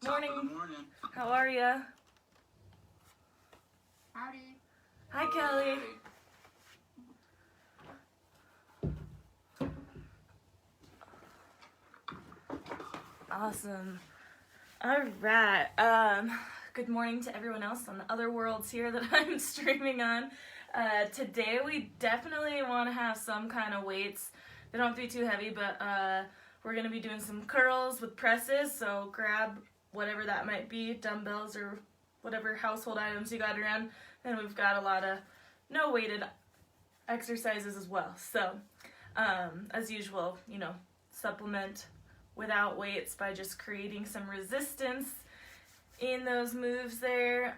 Morning. Good morning. How are ya? Howdy. Hi, Kelly. Awesome. All right. Good morning to everyone else on the other worlds here that I'm streaming on. Today we definitely want to have some kind of weights. They don't have to be too heavy, but we're going to be doing some curls with presses. So grab whatever that might be, dumbbells or whatever household items you got around. And we've got a lot of no weighted exercises as well. So as usual, you know, supplement without weights by just creating some resistance in those moves there.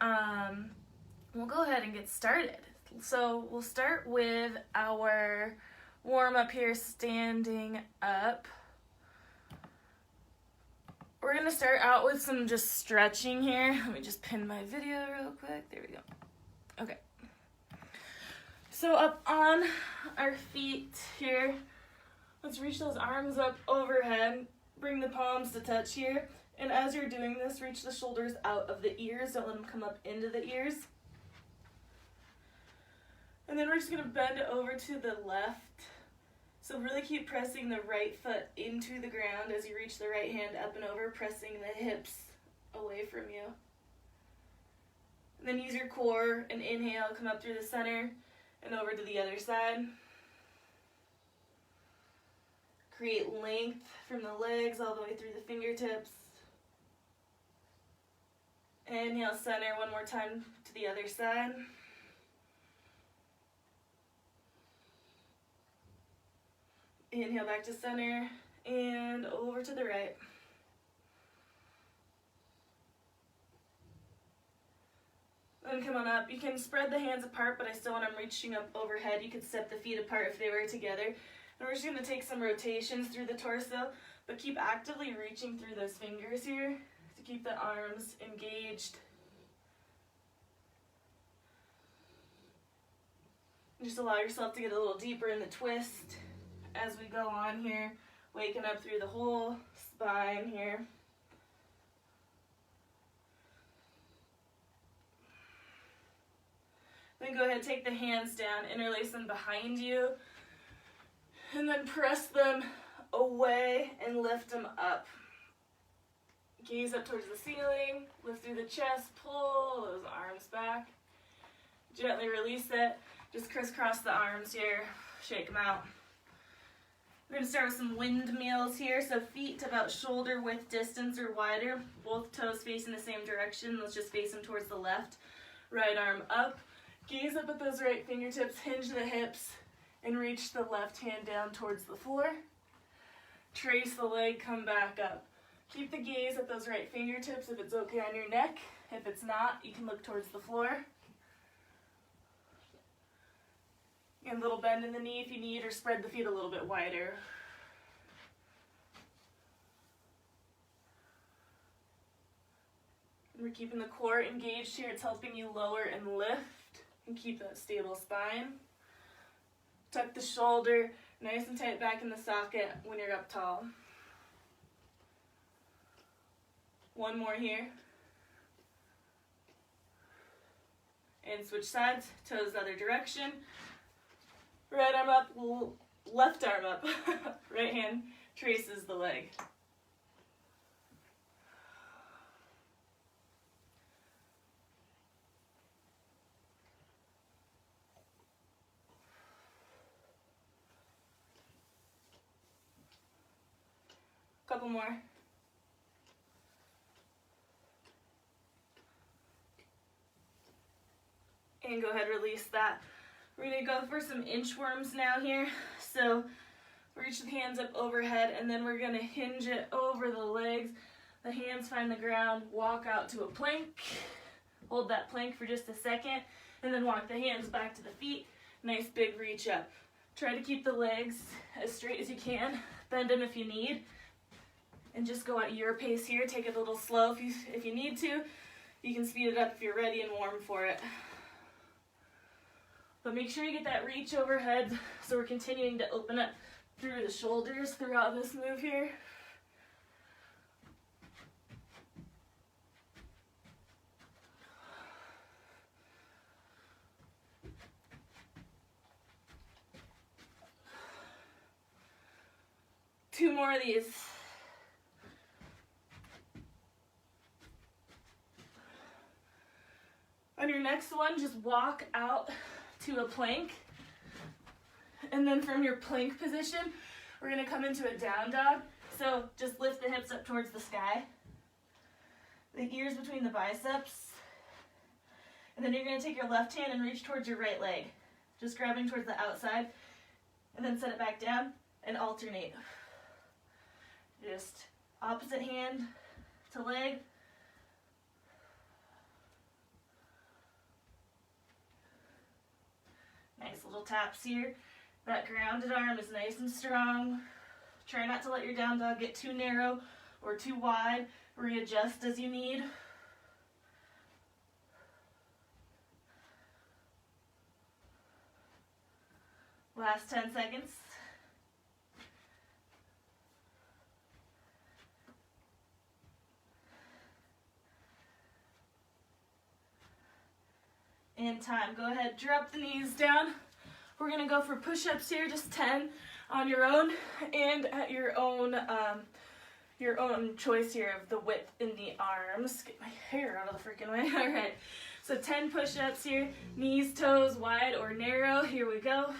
We'll go ahead and get started. So we'll start with our warm up here, standing up. We're gonna start out with some just stretching here. Let me just pin my video real quick. There we go. Okay. So up on our feet here, let's reach those arms up overhead. Bring the palms to touch here. And as you're doing this, reach the shoulders out of the ears. Don't let them come up into the ears. And then we're just gonna bend over to the left. So really keep pressing the right foot into the ground as you reach the right hand up and over, pressing the hips away from you. And then use your core and inhale, come up through the center and over to the other side. Create length from the legs all the way through the fingertips. Inhale, center one more time to the other side. Inhale back to center and over to the right. Then come on up. You can spread the hands apart, but I still want them reaching up overhead. You could step the feet apart if they were together. And we're just going to take some rotations through the torso, but keep actively reaching through those fingers here to keep the arms engaged. Just allow yourself to get a little deeper in the twist as we go on here, waking up through the whole spine here. Then go ahead, take the hands down, interlace them behind you, and then press them away and lift them up. Gaze up towards the ceiling, lift through the chest, pull those arms back. Gently release it, just crisscross the arms here, shake them out. We're going to start with some windmills here, so feet to about shoulder width distance or wider, both toes facing the same direction. Let's just face them towards the left. Right arm up, gaze up at those right fingertips, hinge the hips, and reach the left hand down towards the floor. Trace the leg, come back up. Keep the gaze at those right fingertips if it's okay on your neck. If it's not, you can look towards the floor. And a little bend in the knee if you need, or spread the feet a little bit wider. And we're keeping the core engaged here. It's helping you lower and lift and keep that stable spine. Tuck the shoulder nice and tight back in the socket when you're up tall. One more here. And switch sides, toes the other direction. Right arm up, left arm up. Right hand traces the leg. Couple more. And go ahead, release that. We're going to go for some inchworms now here. So reach the hands up overhead, and then we're going to hinge it over the legs. The hands find the ground, walk out to a plank. Hold that plank for just a second, and then walk the hands back to the feet. Nice big reach up. Try to keep the legs as straight as you can. Bend them if you need. And just go at your pace here. Take it a little slow if you need to. You can speed it up if you're ready and warm for it. But make sure you get that reach overhead, so we're continuing to open up through the shoulders throughout this move here. 2 more of these. On your next one, just walk out to a plank. And then from your plank position, we're gonna come into a down dog. So just lift the hips up towards the sky. The ears between the biceps. And then you're gonna take your left hand and reach towards your right leg. Just grabbing towards the outside. And then set it back down and alternate. Just opposite hand to leg. Nice little taps here. That grounded arm is nice and strong. Try not to let your down dog get too narrow or too wide. Readjust as you need. Last 10 seconds. And time. Go ahead, drop the knees down. We're gonna go for push-ups here, just 10 on your own and at your own choice here of the width in the arms. Get my hair out of the freaking way. All right, so 10 push-ups here, knees, toes, wide or narrow. Here we go.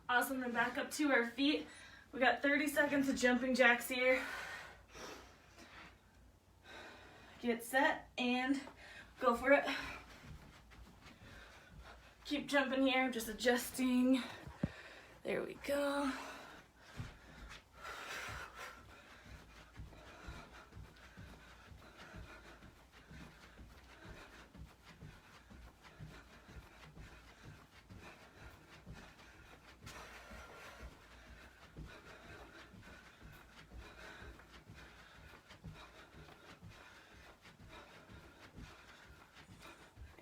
Awesome, then back up to our feet. We got 30 seconds of jumping jacks here. Get set and go for it. Keep jumping here, just adjusting. There we go.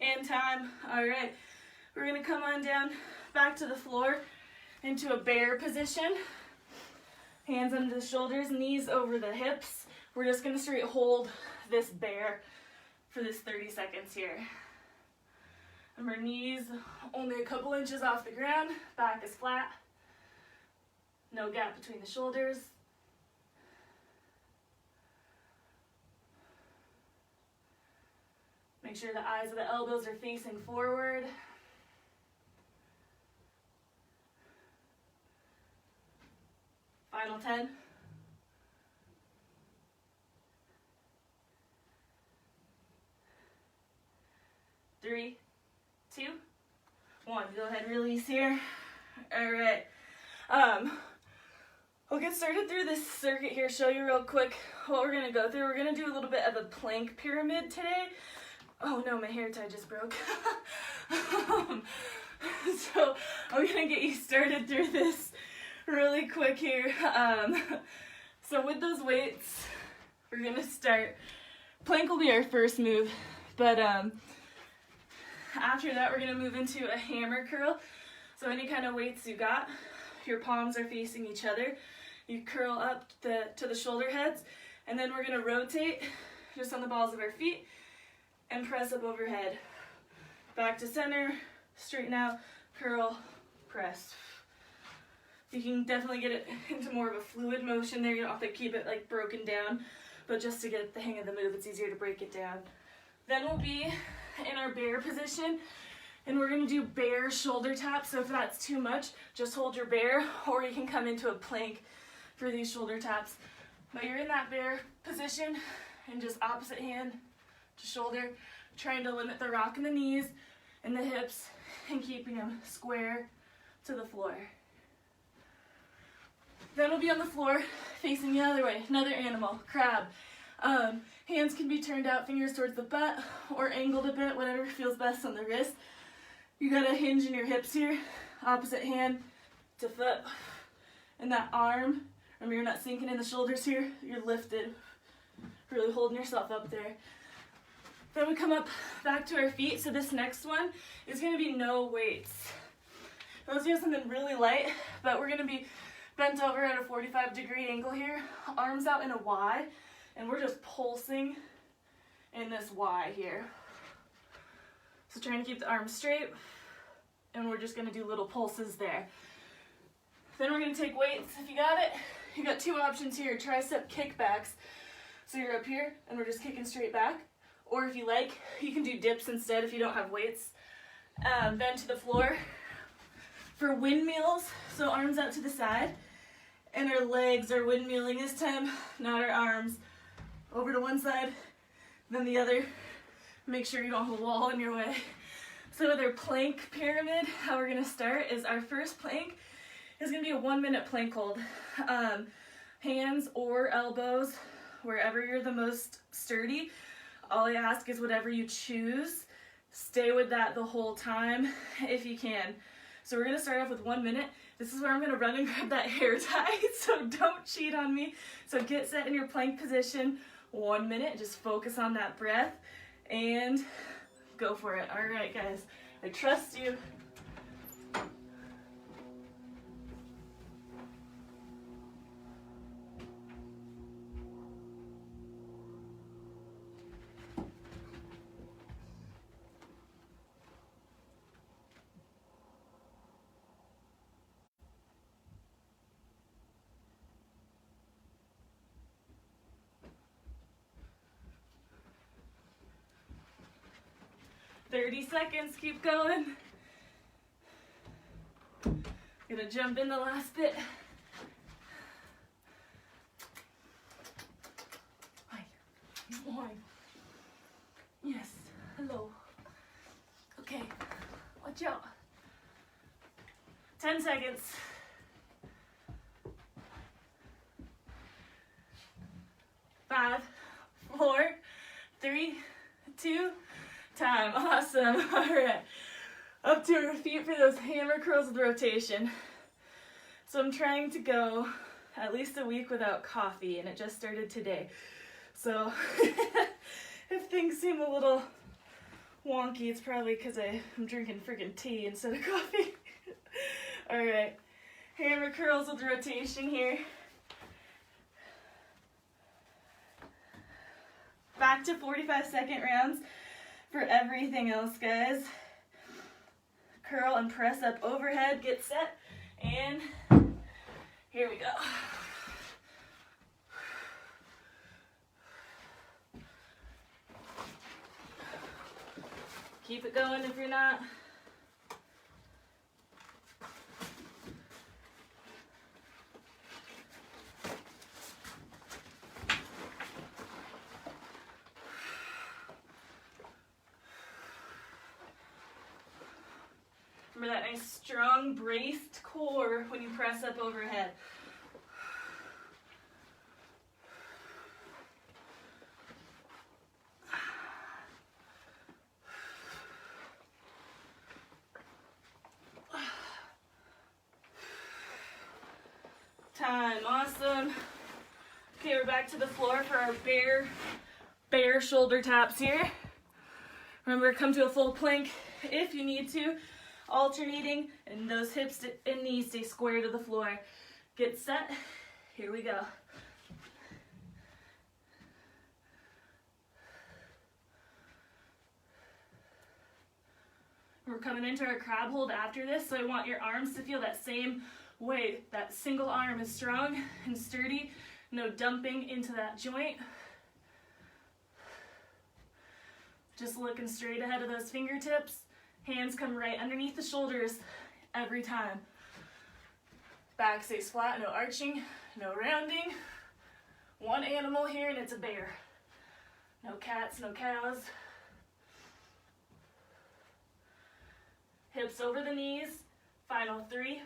And time. All right, we're gonna come on down back to the floor into a bear position. Hands under the shoulders, knees over the hips. We're just gonna straight hold this bear for this 30 seconds here. Remember, knees only a couple inches off the ground, back is flat. No gap between the shoulders. Make sure the eyes of the elbows are facing forward. Final 10. 3, 2, 1. Go ahead, release here. All right. We'll get started through this circuit here, show you real quick what we're gonna go through. We're gonna do a little bit of a plank pyramid today. Oh no, my hair tie just broke. So I'm gonna get you started through this really quick here. So with those weights, we're gonna start. Plank will be our first move, but after that we're gonna move into a hammer curl. So any kind of weights you got, your palms are facing each other. You curl up to the shoulder heads, and then we're gonna rotate just on the balls of our feet and press up overhead. Back to center, straighten out, curl, press. You can definitely get it into more of a fluid motion there. You don't have to keep it like broken down, but just to get the hang of the move, it's easier to break it down. Then we'll be in our bear position, and we're gonna do bear shoulder taps. So if that's too much, just hold your bear, or you can come into a plank for these shoulder taps. But you're in that bear position, and just opposite hand to shoulder, trying to limit the rock in the knees and the hips, and keeping them square to the floor. Then we'll be on the floor, facing the other way, another animal, crab. Hands can be turned out, fingers towards the butt, or angled a bit, whatever feels best on the wrist. You got a hinge in your hips here, opposite hand to foot, and that arm, remember you're not sinking in the shoulders here, you're lifted, really holding yourself up there. Then we come up back to our feet, so this next one is gonna be no weights. Let's do something really light, but we're gonna be Bent over at a 45-degree angle here, arms out in a Y, and we're just pulsing in this Y here. So trying to keep the arms straight, and we're just gonna do little pulses there. Then we're gonna take weights. If you got it, you got two options here, tricep kickbacks. So you're up here, and we're just kicking straight back. Or if you like, you can do dips instead if you don't have weights. Bend to the floor. For windmills, so arms out to the side, and our legs are windmilling this time, not our arms. Over to one side, then the other. Make sure you don't have a wall in your way. So with our plank pyramid, how we're gonna start is our first plank is gonna be a 1-minute plank hold. Hands or elbows, wherever you're the most sturdy. All I ask is whatever you choose, stay with that the whole time if you can. So we're gonna start off with 1 minute. This is where I'm gonna run and grab that hair tie, so don't cheat on me. So get set in your plank position, 1 minute, just focus on that breath and go for it. All right, guys, I trust you. "30 seconds, keep going." Gonna jump in the last bit. Hi. Morning. Yes, hello. Okay, watch out. 10 seconds. 5, 4, 3, 2, time. Awesome. All right. Up to our feet for those hammer curls with rotation. So I'm trying to go at least a week without coffee, and it just started today. So if things seem a little wonky, it's probably because I'm drinking freaking tea instead of coffee. All right. Hammer curls with rotation here. Back to 45-second rounds for everything else, guys. Curl and press up overhead, get set, and here we go. Keep it going if you're not. Remember that nice strong braced core when you press up overhead. Time, awesome. Okay, we're back to the floor for our bear shoulder taps here. Remember, come to a full plank if you need to. Alternating, and those hips and knees stay square to the floor. Get set, here we go. We're coming into our crab hold after this, so I want your arms to feel that same weight. That single arm is strong and sturdy, no dumping into that joint. Just looking straight ahead of those fingertips. Hands come right underneath the shoulders every time. Back stays flat, no arching, no rounding. One animal here and it's a bear. No cats, no cows. Hips over the knees. Final 3,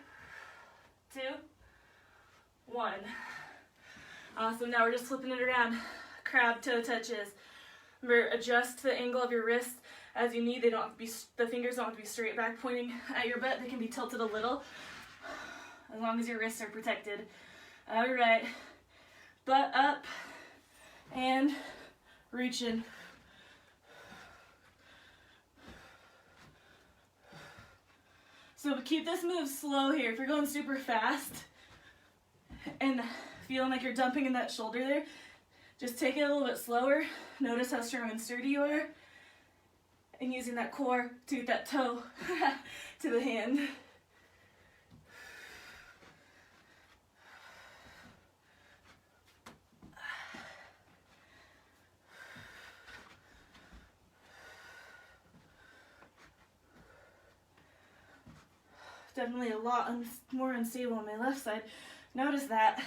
2, 1. Awesome, now we're just flipping it around. Crab toe touches. Remember, adjust the angle of your wrist as you need. They don't have to be, the fingers don't have to be straight back pointing at your butt. They can be tilted a little, as long as your wrists are protected. All right, butt up and reaching. So keep this move slow here. If you're going super fast, and feeling like you're dumping in that shoulder there, just take it a little bit slower. Notice how strong and sturdy you are, and using that core to get that toe to the hand. Definitely a lot more unstable on my left side. Notice that.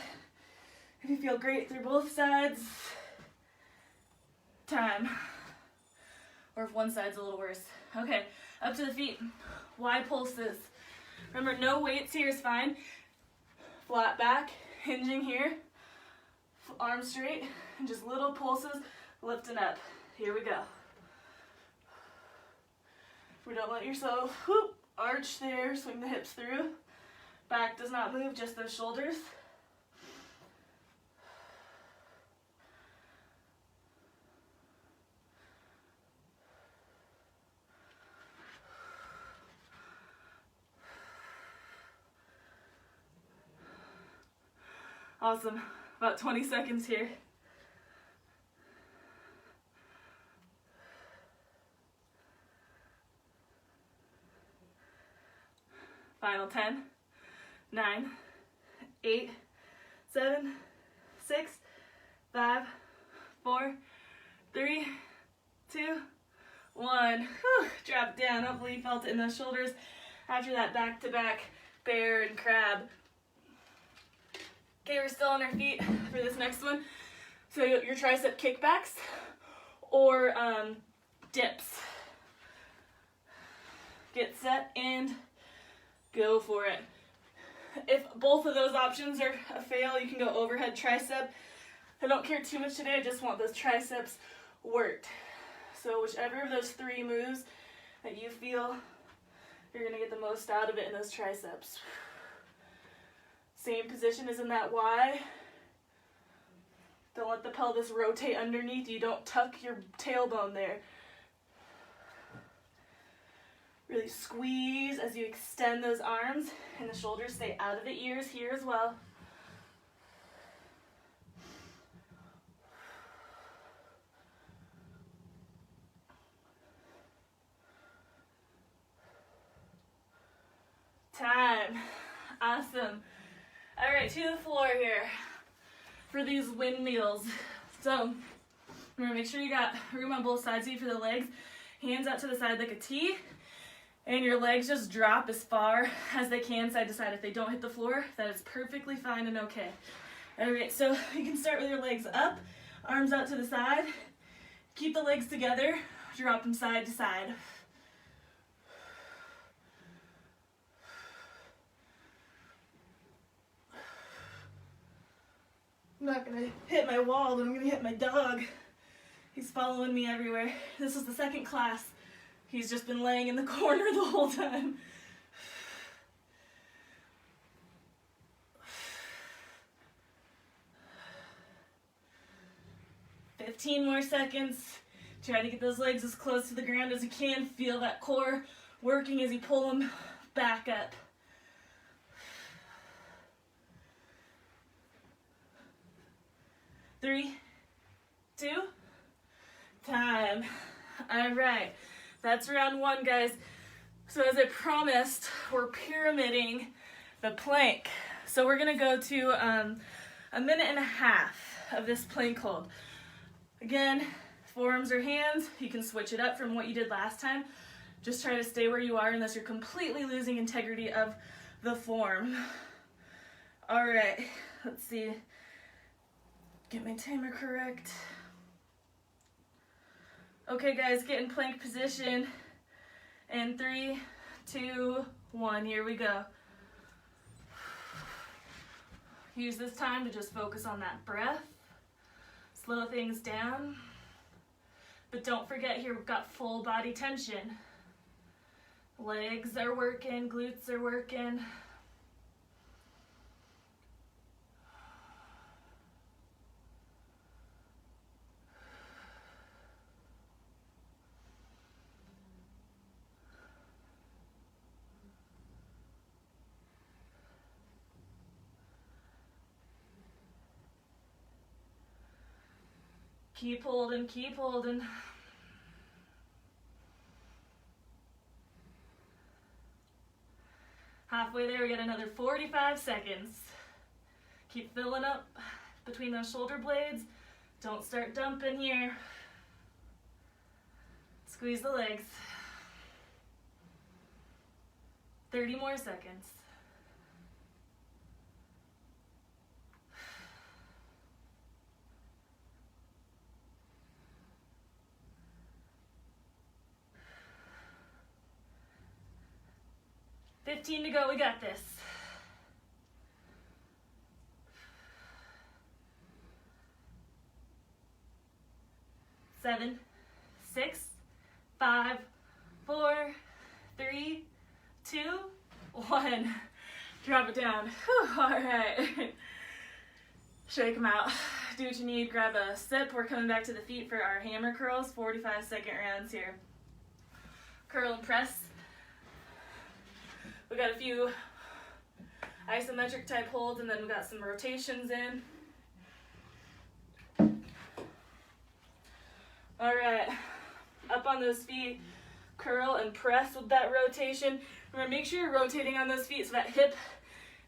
If you feel great through both sides, time. Or if one side's a little worse. Okay, up to the feet. Wide pulses. Remember, no weights here is fine. Flat back, hinging here. Arms straight, and just little pulses, lifting up. Here we go. We don't let yourself, whoop, arch there, swing the hips through. Back does not move, just those shoulders. Awesome. About 20 seconds here. Final 10, 9, 8, 7, 6, 5, 4, 3, 2, 1. Whew. Drop down. Hopefully you felt it in those shoulders after that back-to-back bear and crab. Okay, we're still on our feet for this next one. So your tricep kickbacks or dips. Get set and go for it. If both of those options are a fail, you can go overhead tricep. I don't care too much today, I just want those triceps worked. So whichever of those three moves that you feel you're gonna get the most out of it in those triceps. Same position as in that Y. Don't let the pelvis rotate underneath you. Don't tuck your tailbone there. Really squeeze as you extend those arms, and the shoulders stay out of the ears here as well. Time. Awesome. All right, to the floor here for these windmills. So remember, make sure you got room on both sides of you for the legs. Hands out to the side like a T, and your legs just drop as far as they can side to side. If they don't hit the floor, that is perfectly fine and okay. All right, so you can start with your legs up, arms out to the side. Keep the legs together, drop them side to side. I'm not gonna hit my wall, but I'm gonna hit my dog. He's following me everywhere. This is the second class. He's just been laying in the corner the whole time. "15 more seconds. Try to get those legs as close to the ground as you can. Feel that core working as you pull them back up. 3, 2, time. All right, that's round one, guys. So as I promised, we're pyramiding the plank. So we're gonna go to a minute and a half of this plank hold. Again, forearms or hands, you can switch it up from what you did last time. Just try to stay where you are unless you're completely losing integrity of the form. All right, let's see. Get my timer correct. Okay guys, get in plank position. And 3, 2, 1, here we go. Use this time to just focus on that breath. Slow things down. But don't forget here, we've got full body tension. Legs are working, glutes are working. Keep holding, keep holding. Halfway there, we got another 45 seconds. Keep filling up between those shoulder blades. Don't start dumping here. Squeeze the legs. 30 more seconds. $15 to go, we got this. 7, 6, 5, 4, 3, 2, 1. Drop it down. Whew, all right. Shake them out. Do what you need. Grab a sip. We're coming back to the feet for our hammer curls. 45-second rounds here. Curl and press. We got a few isometric type holds, and then we got some rotations in. All right, up on those feet, curl and press with that rotation. Remember, make sure you're rotating on those feet so that hip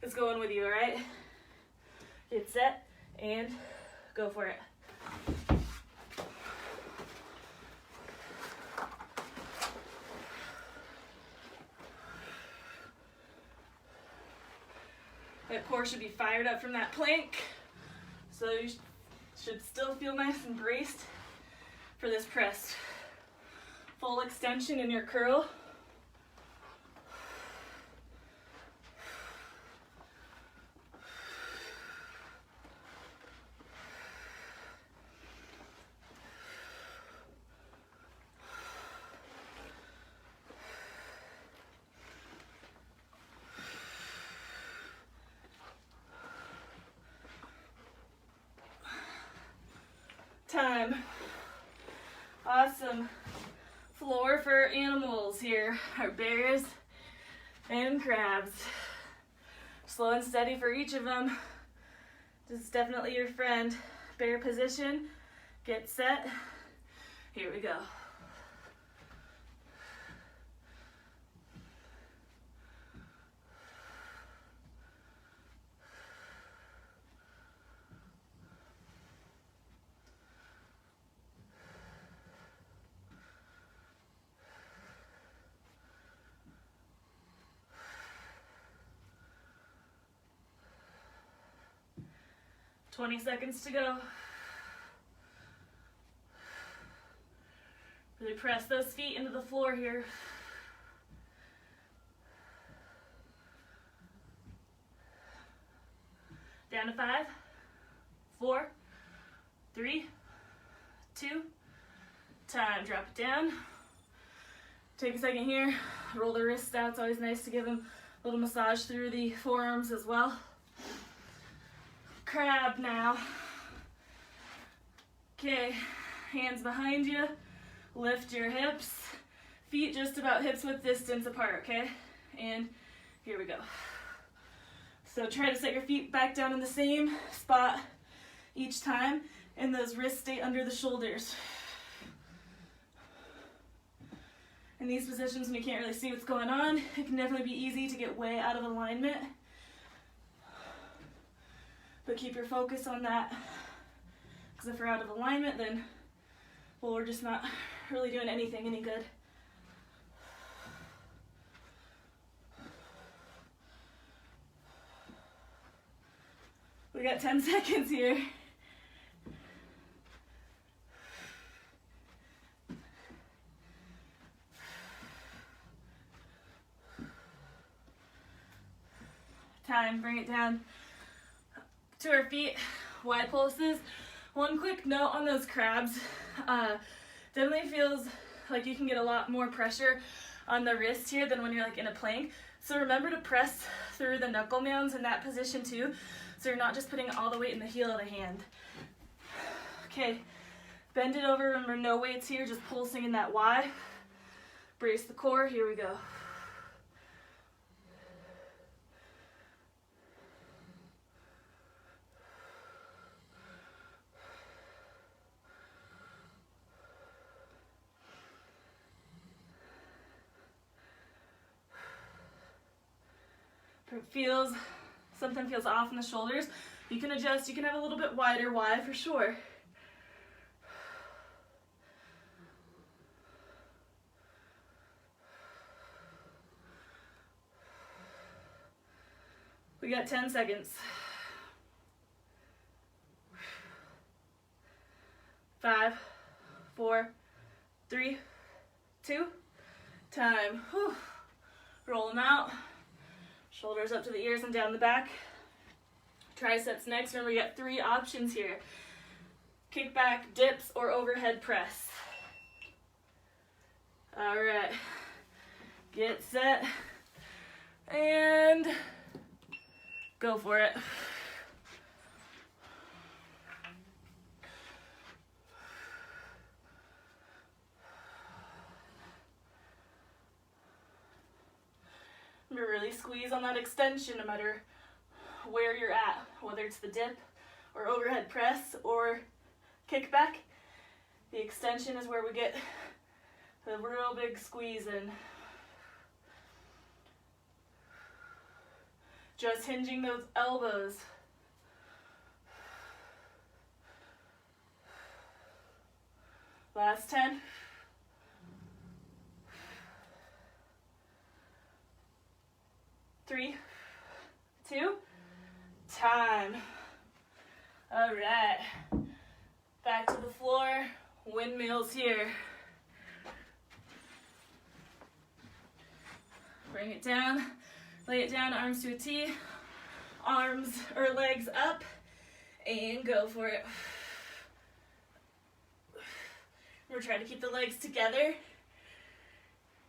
is going with you, all right? Get set and go for it. That core should be fired up from that plank, so you should still feel nice and braced for this press. Full extension in your curl. Time. Awesome. Floor for animals here. Our bears and crabs. Slow and steady for each of them. This is definitely your friend. Bear position. Get set. Here we go. $20 seconds to go. Really press those feet into the floor here. Down to 5, 4, 3, 2, time. Drop it down. Take a second here. Roll the wrists out. It's always nice to give them a little massage through the forearms as well. Crab now. Okay, hands behind you. Lift your hips. Feet just about hips width distance apart, okay? And here we go. So try to set your feet back down in the same spot each time, and those wrists stay under the shoulders. In these positions when you can't really see what's going on, it can definitely be easy to get way out of alignment. But keep your focus on that, because if we're out of alignment, then, well, we're just not really doing anything any good. We got 10 seconds here. Time, bring it down to our feet, wide pulses. One quick note on those crabs, definitely feels like you can get a lot more pressure on the wrist here than when you're like in a plank. So remember to press through the knuckle mounds in that position too, so you're not just putting all the weight in the heel of the hand. Okay, bend it over. Remember, no weights here, just pulsing in that Y. Brace the core, here we go. something feels off in the shoulders, you can adjust. You can have a little bit wider Y for sure. We got 10 seconds. 5, 4, 3, 2, time. Whew. Roll them out. Shoulders up to the ears and down the back. Triceps next. Remember, we got 3 options here. Kickback, dips, or overhead press. All right. Get set. And go for it. Remember, really squeeze on that extension no matter where you're at, whether it's the dip or overhead press or kickback. The extension is where we get the real big squeeze in. Just hinging those elbows. Last 10. 3, 2, time. All right. Back to the floor. Windmills here. Bring it down. Lay it down, arms to a T. Arms or legs up. And go for it. We're trying to keep the legs together.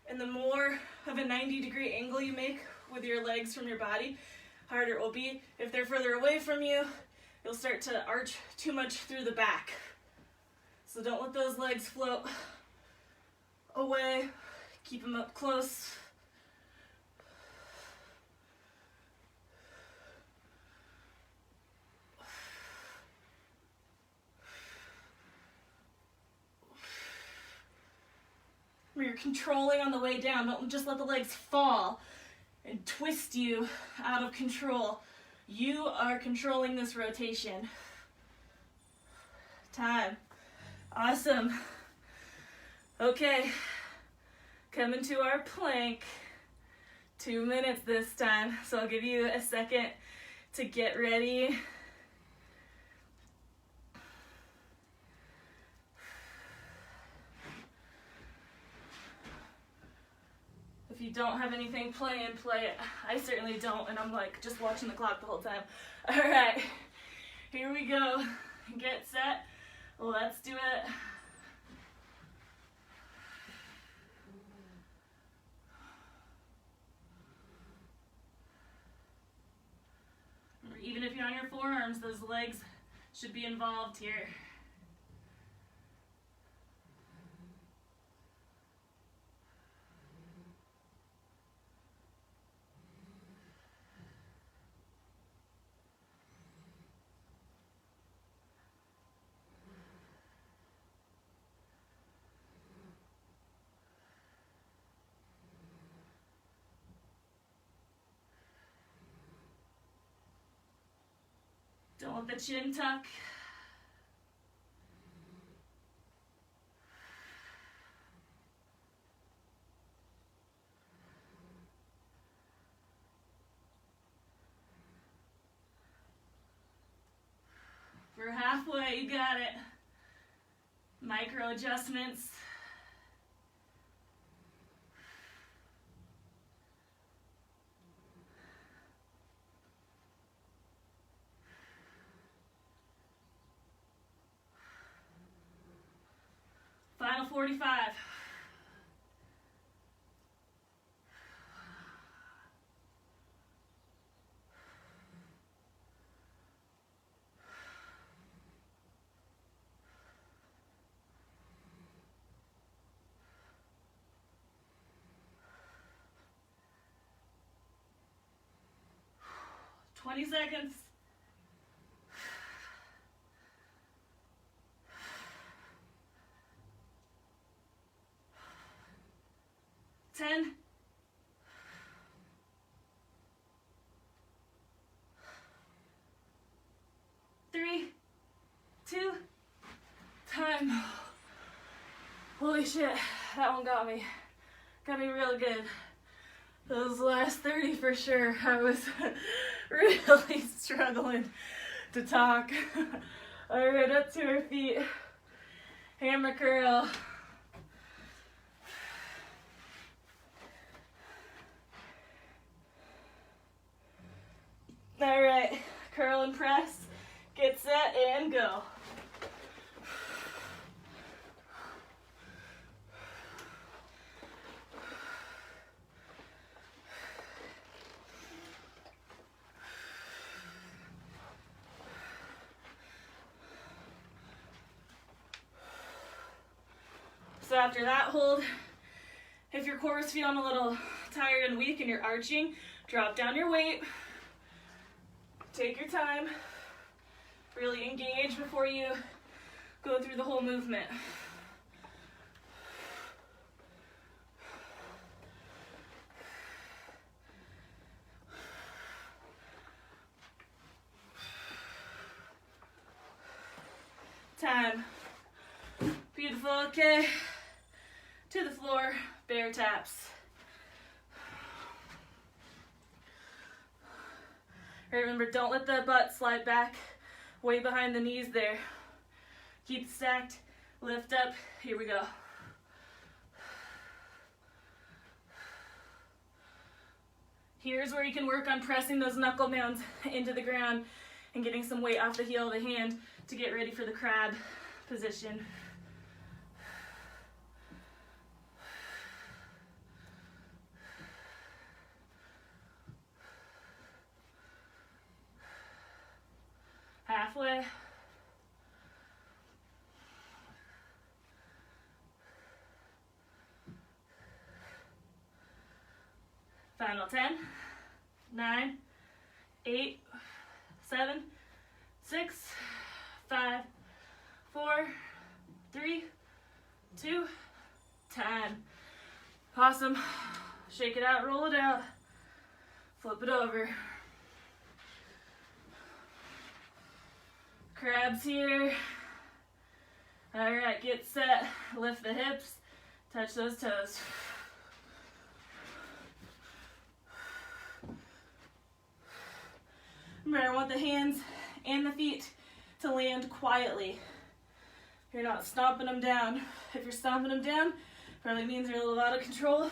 And the more of a 90-degree angle you make with your legs from your body, harder it will be. If they're further away from you, you'll start to arch too much through the back. So don't let those legs float away. Keep them up close. You're controlling on the way down. Don't just let the legs fall and twist you out of control. You are controlling this rotation. Time. Awesome. Okay. Coming to our plank. 2 minutes this time. So I'll give you a second to get ready. If you don't have anything playing, play it. I certainly don't, and I'm like just watching the clock the whole time. All right, here we go. Get set. Let's do it. Even if you're on your forearms, those legs should be involved here. Don't let the chin tuck. We're halfway, you got it. Micro adjustments. Final 45. Twenty seconds. 10, time. Holy shit, that one got me. Got me real good. Those last 30 for sure. I was really struggling to talk. All right, up to our feet. Hammer curl. All right, curl and press. Get set and go. So after that hold, if your core is feeling a little tired and weak and you're arching, drop down your weight. Take your time. Really engage before you go through the whole movement. Time. Beautiful, okay. To the floor, bear taps. All right, remember, don't let the butt slide back way behind the knees there. Keep it stacked, lift up, here we go. Here's where you can work on pressing those knuckle bounds into the ground and getting some weight off the heel of the hand to get ready for the crab position. Halfway. Final 10, 9, 8, 7, 6, 5, 4, 3, 2, time. Awesome. Shake it out, roll it out, flip it over. Crabs here. All right, get set. Lift the hips, touch those toes. Remember, I want the hands and the feet to land quietly. You're not stomping them down. If you're stomping them down, probably means you're a little out of control.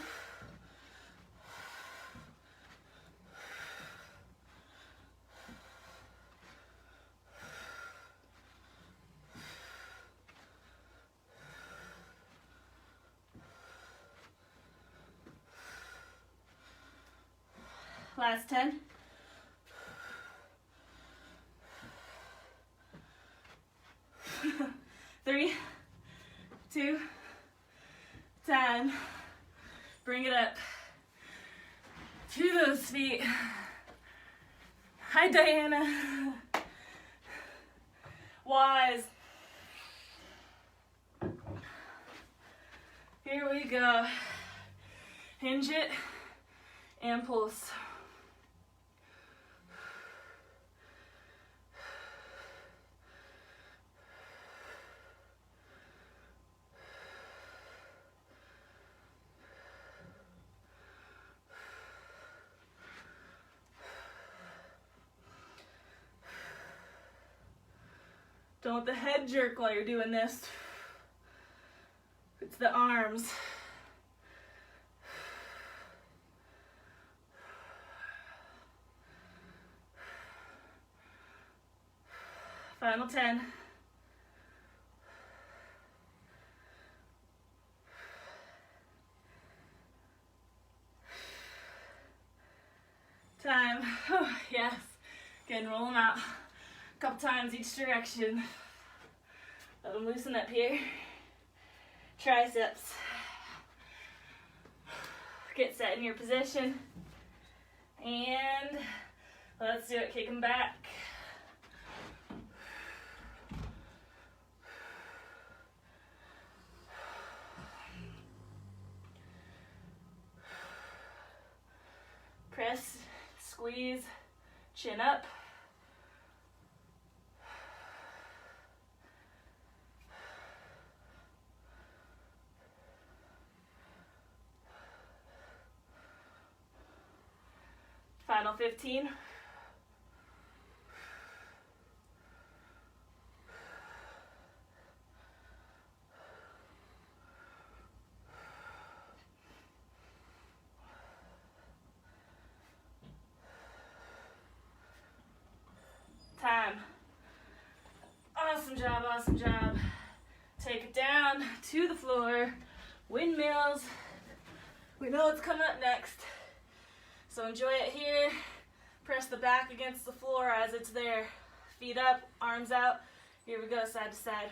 Last 10. Three, 2, 10. Bring it up to those feet. Hi, Diana. Wise. Here we go. Hinge it and pulse. Don't let the head jerk while you're doing this. It's the arms. Final 10. Time. Oh, yes. Again, roll them out. Couple times each direction. Let them loosen up here. Triceps. Get set in your position. And let's do it. Kick them back. Press, squeeze, chin up. Final 15. Time. Awesome job, awesome job. Take it down to the floor. Windmills. We know what's coming up next. So enjoy it here. Press the back against the floor as it's there. Feet up, arms out. Here we go, side to side.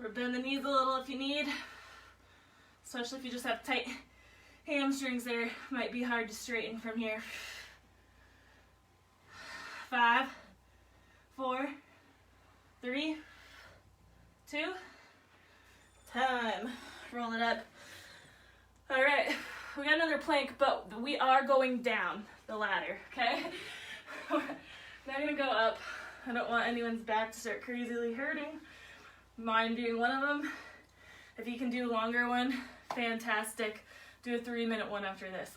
Or bend the knees a little if you need, especially if you just have tight hamstrings there. Might be hard to straighten from here. 5, 4, 3, 2, time. Roll it up. All right, we got another plank, but we are going down the ladder, okay? Not gonna go up. I don't want anyone's back to start crazily hurting. Mine being one of them. If you can do a longer one, fantastic. Do a 3-minute one after this.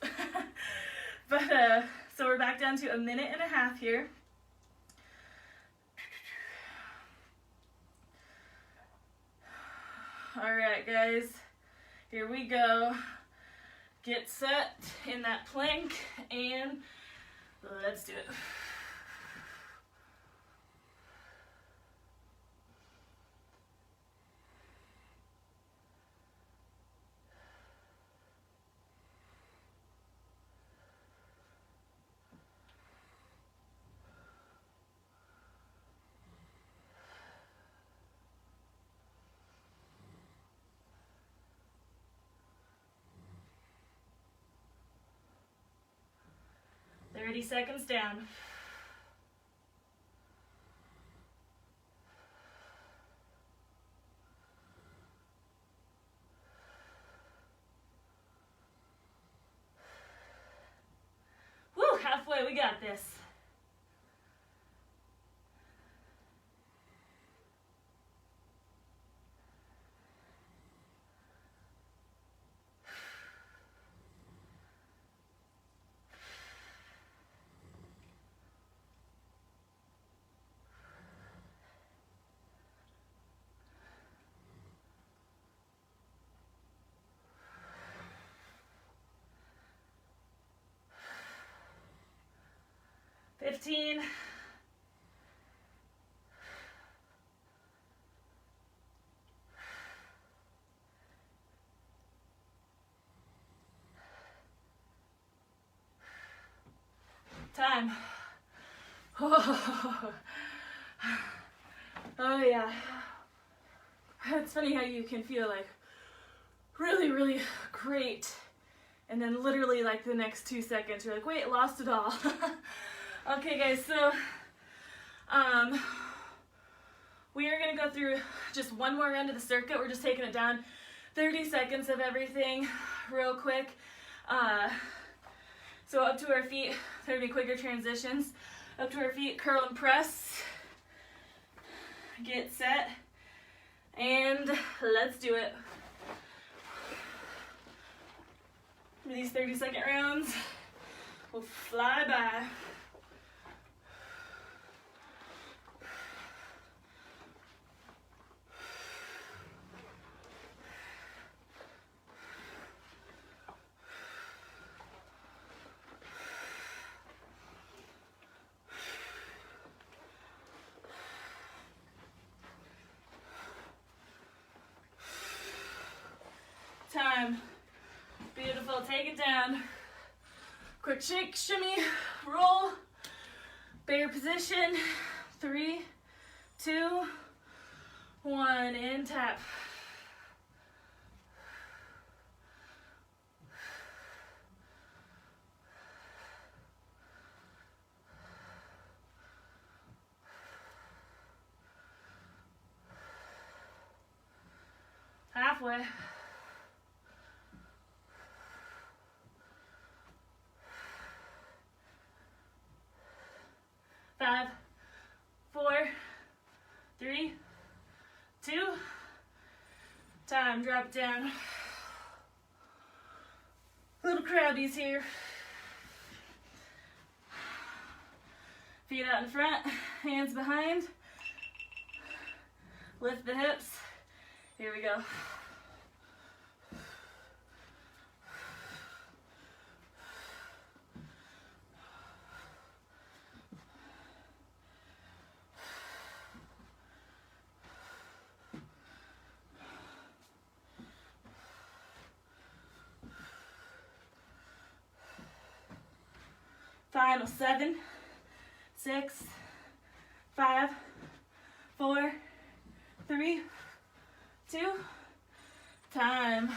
But so we're back down to 1.5 minutes here. All right, guys, here we go. Get set in that plank and let's do it. Thirty seconds down. Woo, halfway, we got this. Fifteen. Time. Oh yeah. It's funny how you can feel like really, really great, and then literally like the next 2 seconds you're like, wait, lost it all. Okay guys, so we are gonna go through just one more round of the circuit. We're just taking it down 30 seconds of everything real quick. So up to our feet, there'll be quicker transitions. Up to our feet, curl and press. Get set, and let's do it. These 30-second rounds will fly by. Time. Beautiful. Take it down. Quick shake, shimmy, roll. Bear position. 3, 2, 1, and tap. halfway. 5, 4, 3, 2, time, drop it down. Little crabbies here. Feet out in front, hands behind. Lift the hips. Here we go. Final 7, 6, 5, 4, 3, 2, time.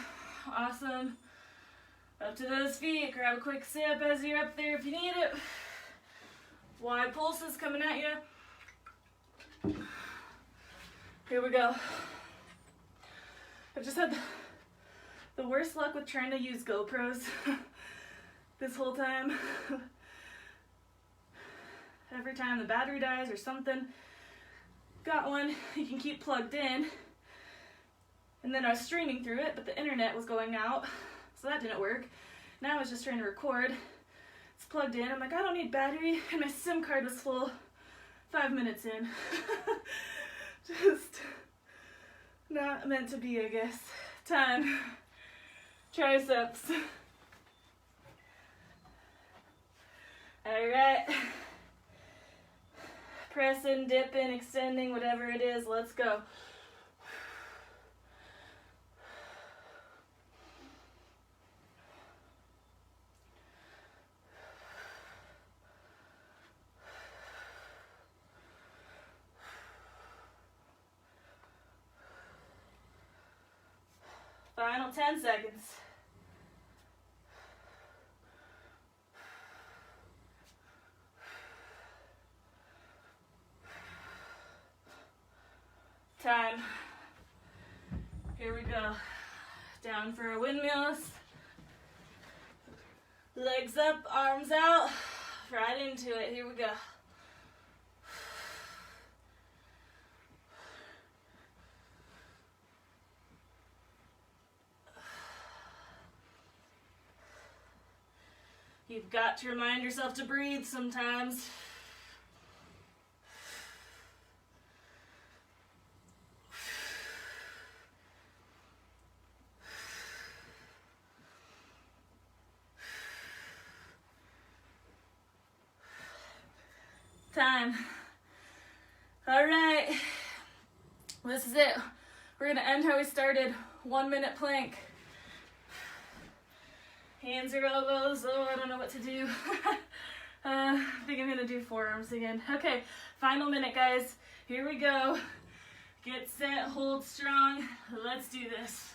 Awesome. Up to those feet. Grab a quick sip as you're up there if you need it. Wide pulses coming at you. Here we go. I've just had the worst luck with trying to use GoPros this whole time. Every time the battery dies or something. Got one you can keep plugged in. And then I was streaming through it, but the internet was going out, so that didn't work. Now I was just trying to record. It's plugged in. I'm like, I don't need battery, and my SIM card was full 5 minutes in. Just not meant to be, I guess. Time. Triceps. Alright. Pressing, dipping, extending, whatever it is, let's go. Final 10 seconds. Time. Here we go. Down for our windmills. Legs up, arms out. Right into it. Here we go. You've got to remind yourself to breathe sometimes. Time. All right, this is it. We're gonna end how we started. 1 minute plank. Hands or elbows. Oh, I don't know what to do. I think I'm gonna do forearms again. Okay, final minute, guys. Here we go. Get set, hold strong. Let's do this.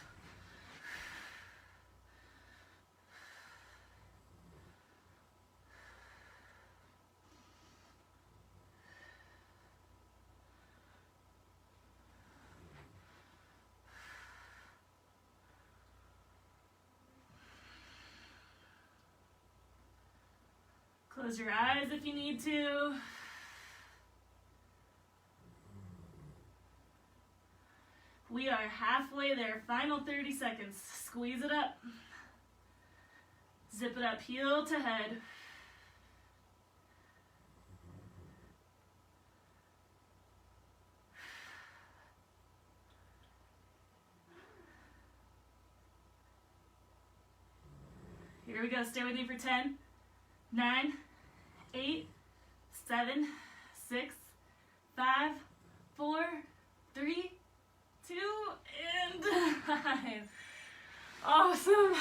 Close your eyes if you need to. We are halfway there. Final 30 seconds. Squeeze it up. Zip it up, heel to head. Here we go. Stay with me for 10, 9, 8, 7, 6, 5, 4, 3, 2, and 1. Awesome.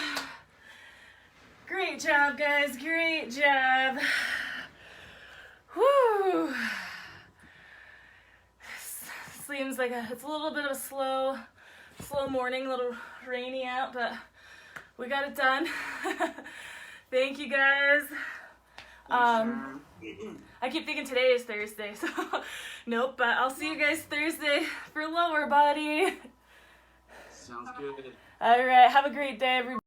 Great job, guys. Great job. Whew. Seems like it's a little bit of a slow morning, a little rainy out, but we got it done. Thank you, guys. I keep thinking today is Thursday, so nope, but I'll see you guys Thursday for lower body. Sounds good. All right, have a great day, everybody.